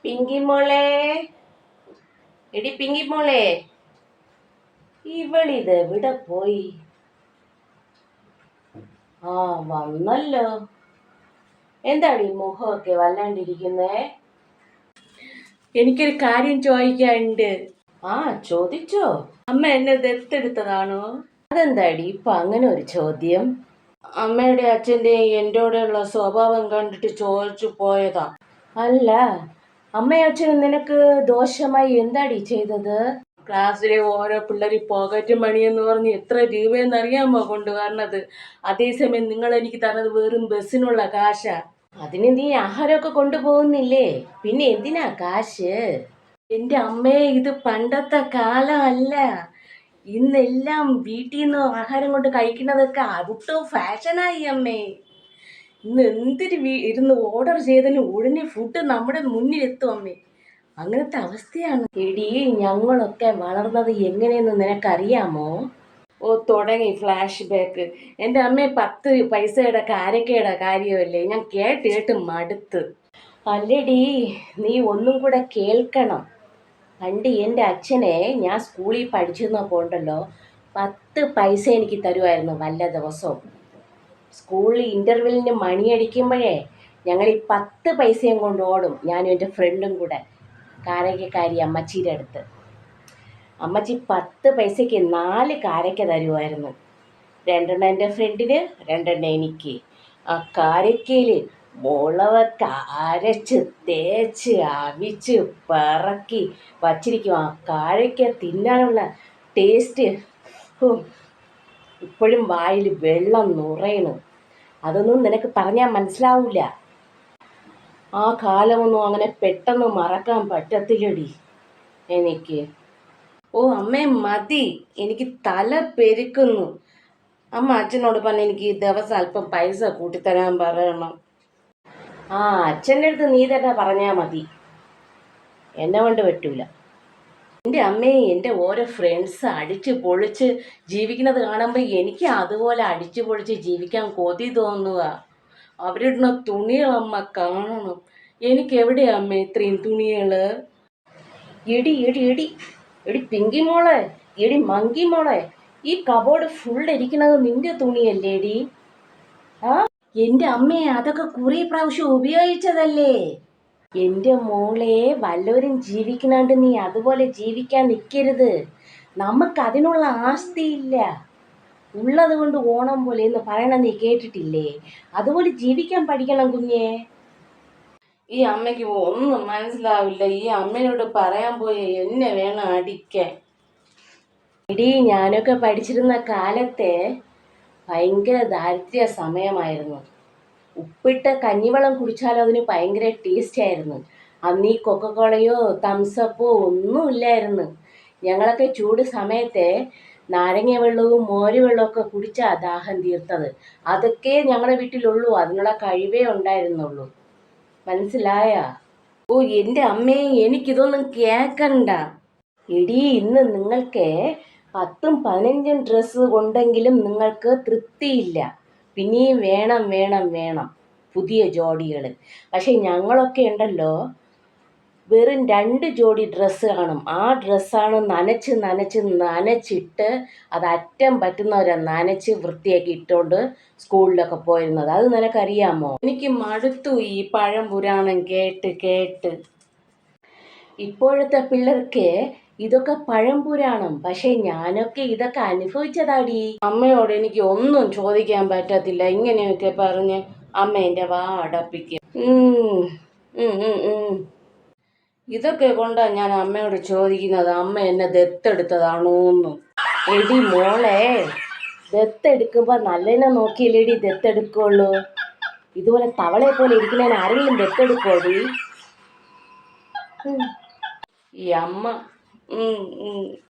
പിങ്കി മോളെ, എടി പിങ്കി മോളെ, ഇവളിത് എവിടെ പോയി? ആ, വന്നല്ലോ. എന്താടി മുഖമൊക്കെ വല്ലാണ്ടിരിക്കുന്നേ? എനിക്കൊരു കാര്യം ചോദിക്കാനുണ്ട്. ആ, ചോദിച്ചോ. അമ്മ എന്നെ ദത്തെടുത്തതാണോ? അതെന്താടി ഇപ്പൊ അങ്ങനെ ഒരു ചോദ്യം? അമ്മയുടെ അച്ഛൻ്റെയും എൻ്റെ കൂടെയുള്ള സ്വഭാവം കണ്ടിട്ട് ചോദിച്ചു പോയതാ. അല്ല, അമ്മയും അച്ഛനും നിനക്ക് ദോഷമായി എന്താടി ചെയ്തത്? ക്ലാസ്സിലെ ഓരോ പിള്ളേർ പോക്കറ്റ് മണി എന്ന് പറഞ്ഞ് എത്ര രൂപയെന്ന് അറിയാമോ കൊണ്ടുവരണത്? അതേസമയം നിങ്ങൾ എനിക്ക് തന്നത് വെറും ബസ്സിനുള്ള കാശാ. അതിന് നീ ആഹാരമൊക്കെ കൊണ്ടുപോകുന്നില്ലേ? പിന്നെ എന്തിനാ കാശ്? എൻ്റെ അമ്മയെ, ഇത് പണ്ടത്തെ കാലമല്ല. ഇന്നെല്ലാം വീട്ടിൽ നിന്ന് ആഹാരം കൊണ്ട് കഴിക്കുന്നതൊക്കെ ഔട്ട് ഓഫ് ഫാഷനായി അമ്മേ. ഇന്ന് എന്തിന് ഇരുന്ന് ഓർഡർ ചെയ്തതിന് ഉടനെ ഫുഡ് നമ്മുടെ മുന്നിലെത്തും അമ്മേ. അങ്ങനത്തെ അവസ്ഥയാണ്. എടി, ഞങ്ങളൊക്കെ വളർന്നത് എങ്ങനെയെന്ന് നിനക്കറിയാമോ? ഓ, തുടങ്ങി ഫ്ലാഷ് ബാക്ക്. എൻ്റെ അമ്മയെ 10 പൈസയുടെ കാരക്കയുടെ കാര്യമല്ലേ ഞാൻ കേട്ട് കേട്ട് മടുത്ത്. അല്ലടി, നീ ഒന്നും കൂടെ കേൾക്കണം. പണ്ട് എൻ്റെ അച്ഛനെ ഞാൻ സ്കൂളിൽ പഠിച്ചിരുന്നപ്പോൾ ഉണ്ടല്ലോ, 10 പൈസ എനിക്ക് തരുമായിരുന്നു വല്ല ദിവസവും. സ്കൂളിൽ ഇൻ്റർവെല്ലിന് മണിയടിക്കുമ്പോഴേ ഞങ്ങൾ ഈ 10 പൈസയും കൊണ്ട് ഓടും, ഞാനും എൻ്റെ ഫ്രണ്ടും കൂടെ. കാരക്കക്കാരി അമ്മച്ചിയുടെ അടുത്ത്. അമ്മച്ചി 10 പൈസയ്ക്ക് 4 കാരക്ക തരുമായിരുന്നു. 2 എൻ്റെ ഫ്രണ്ടിന്, 2 എനിക്ക്. ആ കാരക്കയിൽ മുളകൊക്കെ അരച്ച് തേച്ച് അവിച്ച് പറക്കി വച്ചിരിക്കും. ആ കാരക്ക തിന്നാനുള്ള ടേസ്റ്റ് ഇപ്പോഴും വായിൽ വെള്ളം നുറയണം. അതൊന്നും നിനക്ക് പറഞ്ഞാൽ മനസ്സിലാവില്ല. ആ കാലമൊന്നും അങ്ങനെ പെട്ടെന്ന് മറക്കാൻ പറ്റത്തില്ലടി എനിക്ക്. ഓ അമ്മേ, മതി, എനിക്ക് തല പെരുക്കുന്നു. അമ്മ അച്ഛനോട് പറഞ്ഞ് എനിക്ക് ഈ ദിവസം അല്പം പൈസ കൂട്ടിത്തരാൻ പറയണം. ആ, അച്ഛൻ്റെ അടുത്ത് നീ തന്നെ പറഞ്ഞാൽ മതി, എന്നെ കൊണ്ട് പറ്റൂല. എൻ്റെ അമ്മയെ, എൻ്റെ ഓരോ ഫ്രണ്ട്സ് അടിച്ച് പൊളിച്ച് ജീവിക്കുന്നത് കാണുമ്പോൾ എനിക്ക് അതുപോലെ അടിച്ചു പൊളിച്ച് ജീവിക്കാൻ കൊതി തോന്നുക. അവരിടുന്ന തുണികളമ്മ കാണണം. എനിക്ക് എവിടെയാ അമ്മ ഇത്രയും തുണികൾ? എടി എടി എടി എടി പിങ്കി മോളെ, എടി മങ്കി മോളെ, ഈ കബോർഡ് ഫുൾ ഇരിക്കുന്നത് നിന്റെ തുണിയല്ലേടി? ആ, എൻ്റെ അമ്മയെ അതൊക്കെ കുറേ പ്രാവശ്യം ഉപയോഗിച്ചതല്ലേ. എൻ്റെ മോളെ, വല്ലവരും ജീവിക്കണാണ്ട് നീ അതുപോലെ ജീവിക്കാൻ നിൽക്കരുത്. നമുക്ക് അതിനുള്ള ആസ്തിയില്ല. ഉള്ളത് കൊണ്ട് ഓണം പോലെ എന്ന് പറയണം, നീ കേട്ടിട്ടില്ലേ? അതുപോലെ ജീവിക്കാൻ പഠിക്കണം കുഞ്ഞേ. ഈ അമ്മയ്ക്ക് ഒന്നും മനസ്സിലാവില്ല. ഈ അമ്മയോട് പറയാൻ പോയി എന്നെ വേണം അടിക്കാൻ. എടി, ഞാനൊക്കെ പഠിച്ചിരുന്ന കാലത്തെ ഭയങ്കര ദാരിദ്ര്യ സമയമായിരുന്നു. ഉപ്പിട്ട കഞ്ഞിവെള്ളം കുടിച്ചാലോ അതിന് ഭയങ്കര ടേസ്റ്റ് ആയിരുന്നു. അന്ന് ഈ കൊക്കക്കോളയോ തംസപ്പോ ഒന്നും ഇല്ലായിരുന്നു. ഞങ്ങളൊക്കെ ചൂട് സമയത്തെ നാരങ്ങ വെള്ളവും മോര് വെള്ളമൊക്കെ കുടിച്ചാൽ ദാഹം തീർത്തത്. അതൊക്കെ ഞങ്ങളുടെ വീട്ടിലുള്ളൂ, അതിനുള്ള കഴിവേ ഉണ്ടായിരുന്നുള്ളൂ. മനസ്സിലായ? ഓ എൻ്റെ അമ്മേ, എനിക്കിതൊന്നും കേൾക്കണ്ട. എടി, ഇന്ന് നിങ്ങൾക്ക് 10ഉം 15ഉം ഡ്രസ്സ് ഉണ്ടെങ്കിലും നിങ്ങൾക്ക് തൃപ്തിയില്ല. പിന്നെയും വേണം വേണം വേണം പുതിയ ജോഡികൾ. പക്ഷെ ഞങ്ങളൊക്കെ ഉണ്ടല്ലോ, വെറും 2 ജോഡി ഡ്രസ്സ് കാണും. ആ ഡ്രസ്സാണ് നനച്ച് നനച്ച് നനച്ചിട്ട് അത് അറ്റം പറ്റുന്നവരെ നനച്ച് വൃത്തിയാക്കി ഇട്ടുകൊണ്ട് സ്കൂളിലൊക്കെ പോയിരുന്നത്. അത് നിനക്കറിയാമോ? എനിക്ക് മടുത്തു ഈ പഴം പുരാണം കേട്ട് കേട്ട്. ഇപ്പോഴത്തെ പിള്ളേർക്ക് ഇതൊക്കെ പഴംപുരാണം. പക്ഷെ ഞാനൊക്കെ ഇതൊക്കെ അനുഭവിച്ചതാടി. അമ്മയോട് എനിക്ക് ഒന്നും ചോദിക്കാൻ പറ്റത്തില്ല. ഇങ്ങനെയൊക്കെ പറഞ്ഞ് അമ്മ എൻ്റെ വാ അടപ്പിക്കും. ഇതൊക്കെ കൊണ്ടാ ഞാൻ അമ്മയോട് ചോദിക്കുന്നത്, അമ്മ എന്നെ ദത്തെടുത്തതാണോന്ന്. എടി മോളെ, ദത്തെടുക്കുമ്പോ നല്ലതിനെ നോക്കിയില്ലേടി ദത്തെടുക്കുള്ളൂ. ഇതുപോലെ തവളയെ പോലെ ഇരിക്കുന്നതിന് ആരെങ്കിലും ദത്തെടുക്കോടി? ഈ അമ്മ